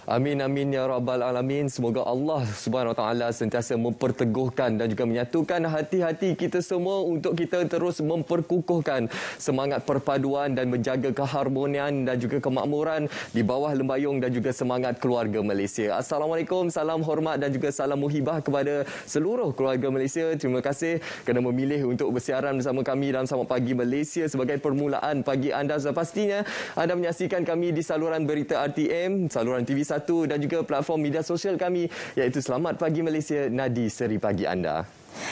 Amin amin ya rabbal alamin. Semoga Allah Subhanahu Wa Taala sentiasa memperteguhkan dan juga menyatukan hati-hati kita semua untuk kita terus memperkukuhkan semangat perpaduan dan menjaga keharmonian dan juga kemakmuran di bawah lembayung dan juga semangat keluarga Malaysia. Assalamualaikum, salam hormat dan juga salam muhibah kepada seluruh keluarga Malaysia. Terima kasih kerana memilih untuk bersiaran bersama kami dalam Selamat Pagi Malaysia sebagai permulaan pagi anda. Dan pastinya anda menyaksikan kami di saluran berita RTM, saluran TV1 dan juga platform media sosial kami iaitu Selamat Pagi Malaysia, Nadi Seri Pagi Anda.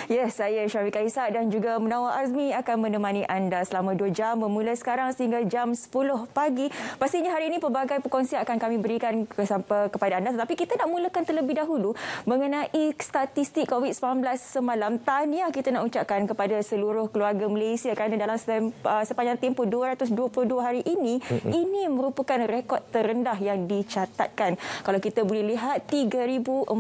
Ya, saya Syarifah Ishak dan juga Munawar Azmi akan menemani anda selama 2 jam bermula sekarang sehingga jam 10 pagi. Pastinya hari ini pelbagai perkongsian akan kami berikan kepada anda, tetapi kita nak mulakan terlebih dahulu mengenai statistik COVID-19 semalam. Tahniah kita nak ucapkan kepada seluruh keluarga Malaysia kerana dalam sepanjang tempoh 222 hari ini, ini merupakan rekod terendah yang dicatatkan. Kalau kita boleh lihat 3,476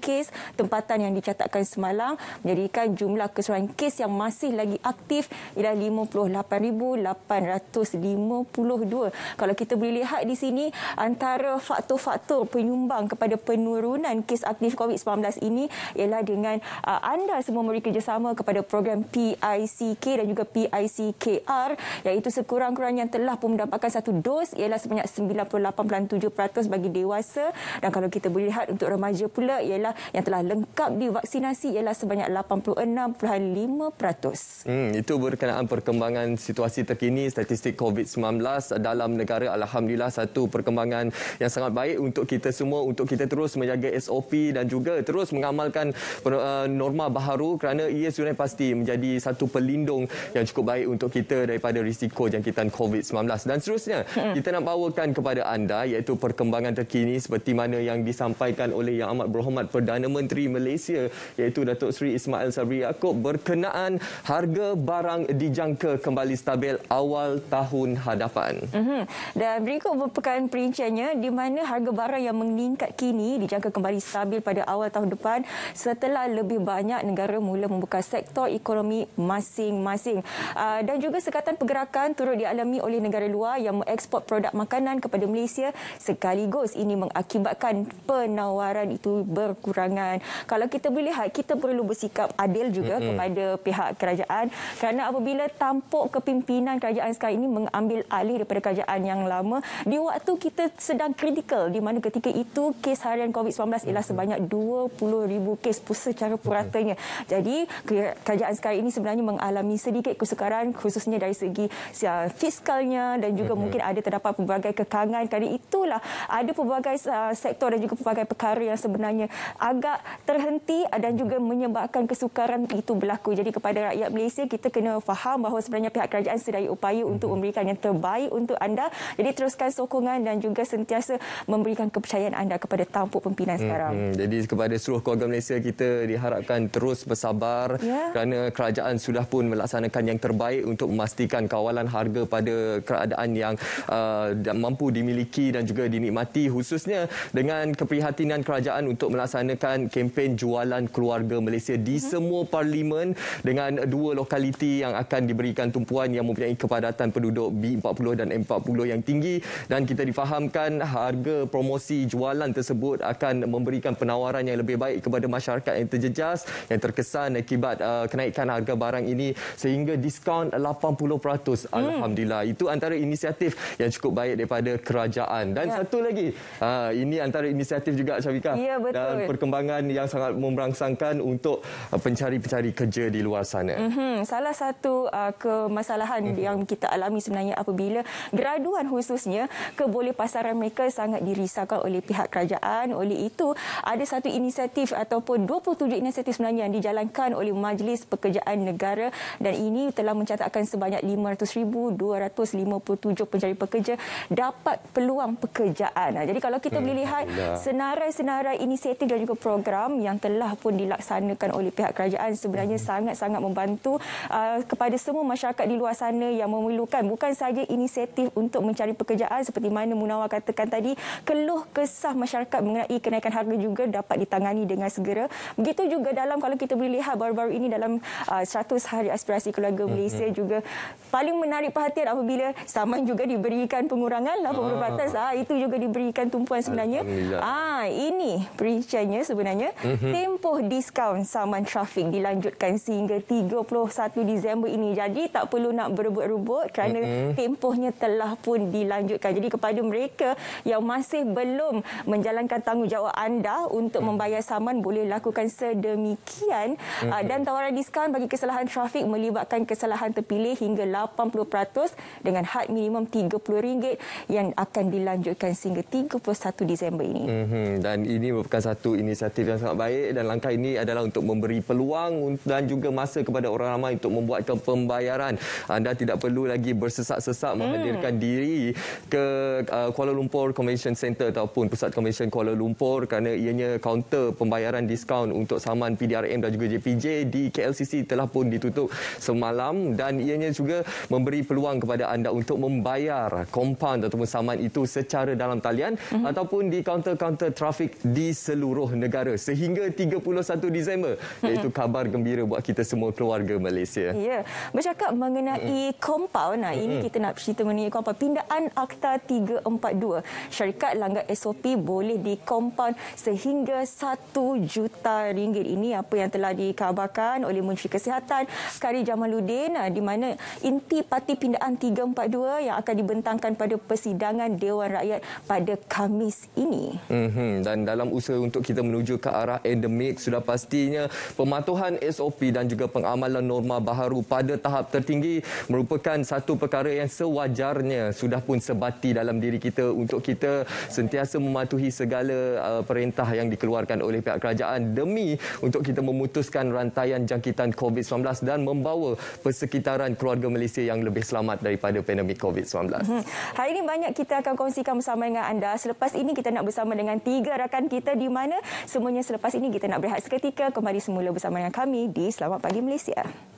kes tempatan yang dicatatkan semalam menjadikan jumlah keseluruhan kes yang masih lagi aktif ialah 58,852. Kalau kita boleh lihat di sini, antara faktor-faktor penyumbang kepada penurunan kes aktif COVID-19 ini ialah dengan anda semua memberi kerjasama kepada program PICK dan juga PICKR, iaitu sekurang-kurangnya yang telah pun mendapatkan satu dos ialah sebanyak 98.7% bagi dewasa, dan kalau kita boleh lihat untuk remaja pula ialah yang telah lengkap divaksinasi ialah sebanyak 86.5%. Itu berkenaan perkembangan situasi terkini statistik COVID-19 dalam negara. Alhamdulillah, satu perkembangan yang sangat baik untuk kita semua, untuk kita terus menjaga SOP dan juga terus mengamalkan norma baharu kerana ia sudah pasti menjadi satu pelindung yang cukup baik untuk kita daripada risiko jangkitan COVID-19. Dan seterusnya, kita nak bawakan kepada anda iaitu perkembangan terkini seperti mana yang disampaikan oleh Yang Amat Berhormat Perdana Menteri Malaysia iaitu Datuk Seri Ismail Sabri Yaakob berkenaan harga barang dijangka kembali stabil awal tahun hadapan. Dan berikut merupakan perinciannya di mana harga barang yang meningkat kini dijangka kembali stabil pada awal tahun depan setelah lebih banyak negara mula membuka sektor ekonomi masing-masing. Dan juga sekatan pergerakan turut dialami oleh negara luar yang mengeksport produk makanan kepada Malaysia, sekaligus ini mengakibatkan penawaran itu berkurangan. Kalau kita boleh lihat, kita perlu bersikap adil juga kepada pihak kerajaan kerana apabila tampuk kepimpinan kerajaan sekarang ini mengambil alih daripada kerajaan yang lama di waktu kita sedang kritikal, di mana ketika itu kes harian COVID-19 ialah sebanyak 20,000 kes secara puratanya. Jadi kerajaan sekarang ini sebenarnya mengalami sedikit kesukaran khususnya dari segi fiskalnya dan juga mungkin ada terdapat pelbagai kekangan. Kerana itulah ada pelbagai sektor dan juga pelbagai perkara yang sebenarnya agak terhenti dan juga menyebabkan kesukaran itu berlaku. Jadi kepada rakyat Malaysia, kita kena faham bahawa sebenarnya pihak kerajaan sedaya upaya untuk memberikan yang terbaik untuk anda. Jadi teruskan sokongan dan juga sentiasa memberikan kepercayaan anda kepada tampuk pimpinan sekarang. Jadi kepada seluruh keluarga Malaysia, kita diharapkan terus bersabar kerana kerajaan sudah pun melaksanakan yang terbaik untuk memastikan kawalan harga pada keadaan yang mampu dimiliki dan juga dinikmati, khususnya dengan keprihatinan kerajaan untuk melaksanakan kempen jualan keluarga Malaysia di semua parlimen dengan 2 lokaliti yang akan diberikan tumpuan yang mempunyai kepadatan penduduk B40 dan M40 yang tinggi, dan kita difahamkan harga promosi jualan tersebut akan memberikan penawaran yang lebih baik kepada masyarakat yang terjejas yang terkesan akibat kenaikan harga barang ini sehingga diskaun 80%. Alhamdulillah, itu antara inisiatif yang cukup baik daripada kerajaan. Dan satu lagi, ini antara inisiatif juga Syafiqah, dan perkembangan yang sangat merangsangkan untuk pencari-pencari kerja di luar sana. Salah satu kemasalahan yang kita alami sebenarnya apabila graduan khususnya kebolehpasaran mereka sangat dirisaukan oleh pihak kerajaan. Oleh itu, ada satu inisiatif ataupun 27 inisiatif sebenarnya yang dijalankan oleh Majlis Pekerjaan Negara, dan ini telah mencatatkan sebanyak 500,257 pencari pekerja dapat peluang pekerjaan. Jadi kalau kita boleh lihat senarai-senarai inisiatif dan juga program yang telah pun dilaksanakan oleh pihak kerajaan sebenarnya sangat-sangat membantu kepada semua masyarakat di luar sana yang memerlukan bukan sahaja inisiatif untuk mencari pekerjaan seperti mana Munawar katakan tadi, keluh kesah masyarakat mengenai kenaikan harga juga dapat ditangani dengan segera. Begitu juga dalam kalau kita boleh lihat baru-baru ini dalam 100 hari aspirasi keluarga Malaysia juga paling menarik perhatian apabila saman juga diberikan pengurangan 80%. Itu juga diberikan tumpuan sebenarnya. Ini perinciannya sebenarnya. Tempoh diskaun saman trafik dilanjutkan sehingga 31 Disember ini. Jadi tak perlu nak berebut-rebut kerana tempohnya telah pun dilanjutkan. Jadi kepada mereka yang masih belum menjalankan tanggungjawab anda untuk membayar saman boleh lakukan sedemikian. Dan tawaran diskaun bagi kesalahan trafik melibatkan kesalahan terpilih hingga 80% dengan had minimum RM30 yang akan dilanjutkan sehingga 31 Disember ini. Dan ini merupakan satu inisiatif yang sangat baik dan langkah ini adalah untuk memberi peluang dan juga masa kepada orang ramai untuk membuatkan pembayaran. Anda tidak perlu lagi bersesak-sesak menghadirkan diri ke Kuala Lumpur Convention Centre ataupun Pusat Convention Kuala Lumpur kerana ianya kaunter pembayaran diskaun untuk saman PDRM dan juga JPJ di KLCC telah pun ditutup semalam dan ianya juga memberi peluang kepada anda untuk membayar kompaun ataupun saman itu secara dalam talian ataupun di kaunter-kaunter trafik di seluruh negara sehingga 31 Disember. Iaitu kabar gembira buat kita semua keluarga Malaysia. Ya, bercakap mengenai kompaun, ini kita nak cerita mengenai kompaun. Pindaan Akta 342. Syarikat langgar SOP boleh dikompaun sehingga RM1 juta. Ini apa yang telah dikabarkan oleh Menteri Kesihatan Kari Jamaluddin di mana inti parti pindaan 342 yang akan dibentangkan pada persidangan Dewan Rakyat pada Khamis ini. Dan dalam usaha untuk kita menuju ke arah endemik, sudah pastinya pematuhan SOP dan juga pengamalan norma baharu pada tahap tertinggi merupakan satu perkara yang sewajarnya sudah pun sebati dalam diri kita untuk kita sentiasa mematuhi segala perintah yang dikeluarkan oleh pihak kerajaan demi untuk kita memutuskan rantaian jangkitan COVID-19 dan membawa persekitaran keluarga Malaysia yang lebih selamat daripada pandemik COVID-19. Hari ini banyak kita akan kongsikan bersama dengan anda. Selepas ini kita nak bersama dengan 3 rakan kita di mana semuanya selepas ini kita nak berehat seketika kembali semula bersama dengan kami di Selamat Pagi Malaysia.